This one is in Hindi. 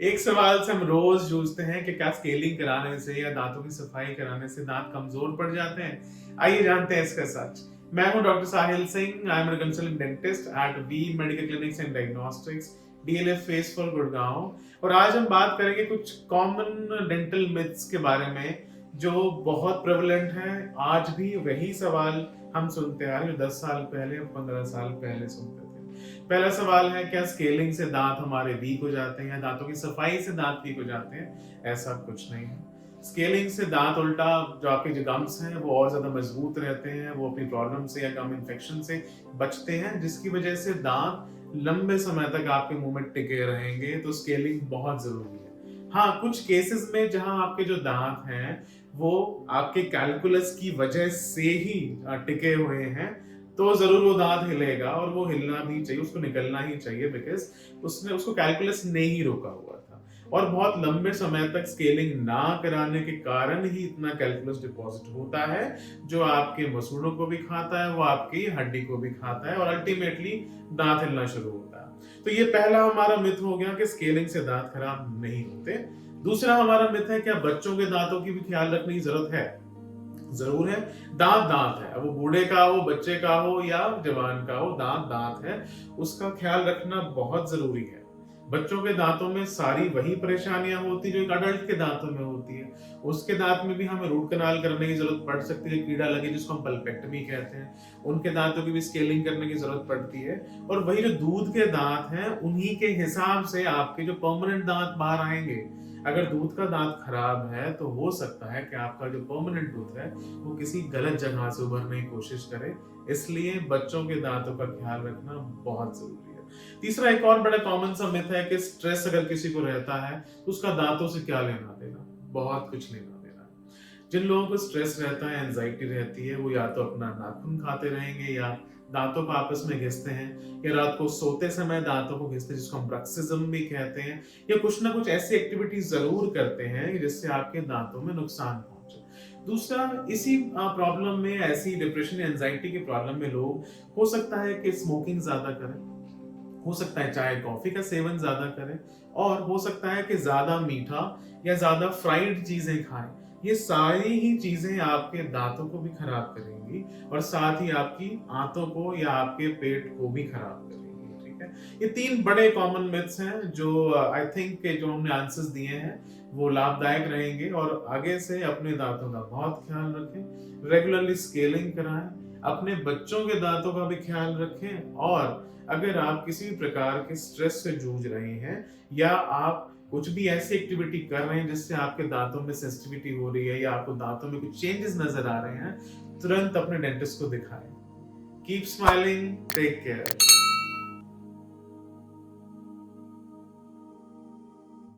एक सवाल से हम रोज जूझते हैं कि क्या स्केलिंग कराने से या दांतों की सफाई कराने से दांत कमजोर पड़ जाते हैं। आइए जानते हैं इसका सच। मैं हूं doctor Sahil Singh. I am consultant dentist at V medical clinics and diagnostics, DLF phase four Gurgaon. और आज हम बात करेंगे कुछ कॉमन डेंटल मिथ्स के बारे में जो बहुत प्रेवलेंट है। आज भी वही सवाल हम सुनते आ रहे हैं जो 10 साल पहले 15 साल पहले सुनते थे। पहला सवाल है, क्या स्केलिंग से दांत हमारे वीक हो जाते हैं या दांतों की सफाई से दांत वीक हो जाते हैं? ऐसा कुछ नहीं है। स्केलिंग से दांत उल्टा जो आपके जो गम्स हैं वो और ज्यादा मजबूत रहते हैं, वो अपनी प्रॉब्लम से या गम इन्फेक्शन से बचते हैं, जिसकी वजह से दांत लंबे समय तक आपके मुंह में टिके रहेंगे। तो स्केलिंग बहुत जरूरी है। हाँ, कुछ केसेस में जहां आपके जो दांत हैं वो आपके कैलकुलस की वजह से ही टिके हुए हैं, तो जरूर वो दांत हिलेगा और वो हिलना भी चाहिए, उसको निकलना ही चाहिए, बिकॉज उसने उसको कैलकुलस ने ही रोका हुआ था। और बहुत लंबे समय तक स्केलिंग ना कराने के कारण ही इतना कैलकुलस डिपॉजिट होता है, जो आपके मसूड़ों को भी खाता है, वो आपकी हड्डी को भी खाता है और अल्टीमेटली दांत हिलना शुरू होता है। तो ये पहला हमारा मिथ हो गया कि स्केलिंग से दांत खराब नहीं होते। दूसरा हमारा मिथ है, क्या बच्चों के दांतों की भी ख्याल रखने की जरूरत है? जरूर है। दांत दांत है, अब वो बूढ़े का हो, बच्चे का हो या जवान का हो, दांत दांत है, उसका ख्याल रखना बहुत जरूरी है। बच्चों के दांतों में सारी वही परेशानियां होती जो एक अडल्ट के दांतों में होती है। उसके दांत में भी हमें रूट कनाल करने की जरूरत पड़ सकती है, कीड़ा लगे जिसको हम पल्पेक्टमी कहते हैं। उनके दांतों की भी स्केलिंग करने की जरूरत पड़ती है। और वही जो दूध के दांत हैं, उन्हीं के हिसाब से आपके जो परमानेंट दांत बाहर आएंगे। अगर दूध का दांत खराब है तो हो सकता है कि आपका जो परमानेंट टूथ है वो किसी गलत जगह से उभरने की कोशिश करे। इसलिए बच्चों के दांतों का ख्याल रखना बहुत जरूरी है। तीसरा एक और बड़ा कॉमन सा मिथ है कि स्ट्रेस अगर किसी को रहता है तो उसका दांतों से क्या लेना देना। बहुत कुछ लेना देना। जिन लोगों को स्ट्रेस रहता है, एंजाइटी रहती है, वो या तो अपना नाखून खाते रहेंगे या दांतों को आपस में घिसते हैं, या रात को सोते समय दांतों को घिसते हैं, जिसको हम ब्रक्सिज्म भी कहते हैं, या कुछ ना कुछ ऐसी एक्टिविटीज जरूर करते हैं जिससे आपके दांतों में नुकसान पहुंचे। दूसरा, इसी प्रॉब्लम में, ऐसी डिप्रेशन या एंजाइटी की प्रॉब्लम में लोग, हो सकता है कि स्मोकिंग ज्यादा करें, हो सकता है चाय कॉफी का सेवन ज्यादा करें, और हो सकता है कि ज्यादा मीठा या ज्यादा फ्राइड चीजें खाएं। ये सारी ही चीजें आपके दांतों को भी खराब करेंगी और साथ ही आपकी आंतों को या आपके पेट को भी खराब करेंगी। ठीक है, ये तीन बड़े कॉमन मिथ्स हैं जो आई थिंक जो हमने आंसर्स दिए हैं वो लाभदायक रहेंगे। और आगे से अपने दांतों का बहुत ख्याल रखें, रेगुलरली स्केलिंग कराएं, अपने बच्चों के दांतों का भी ख्याल रखें। और अगर आप किसी भी प्रकार के स्ट्रेस से जूझ रहे हैं या आप कुछ भी ऐसी एक्टिविटी कर रहे हैं जिससे आपके दांतों में सेंसिटिविटी हो रही है या आपको दांतों में कुछ चेंजेस नजर आ रहे हैं, तुरंत अपने डेंटिस्ट को दिखाएं। Keep smiling, take care.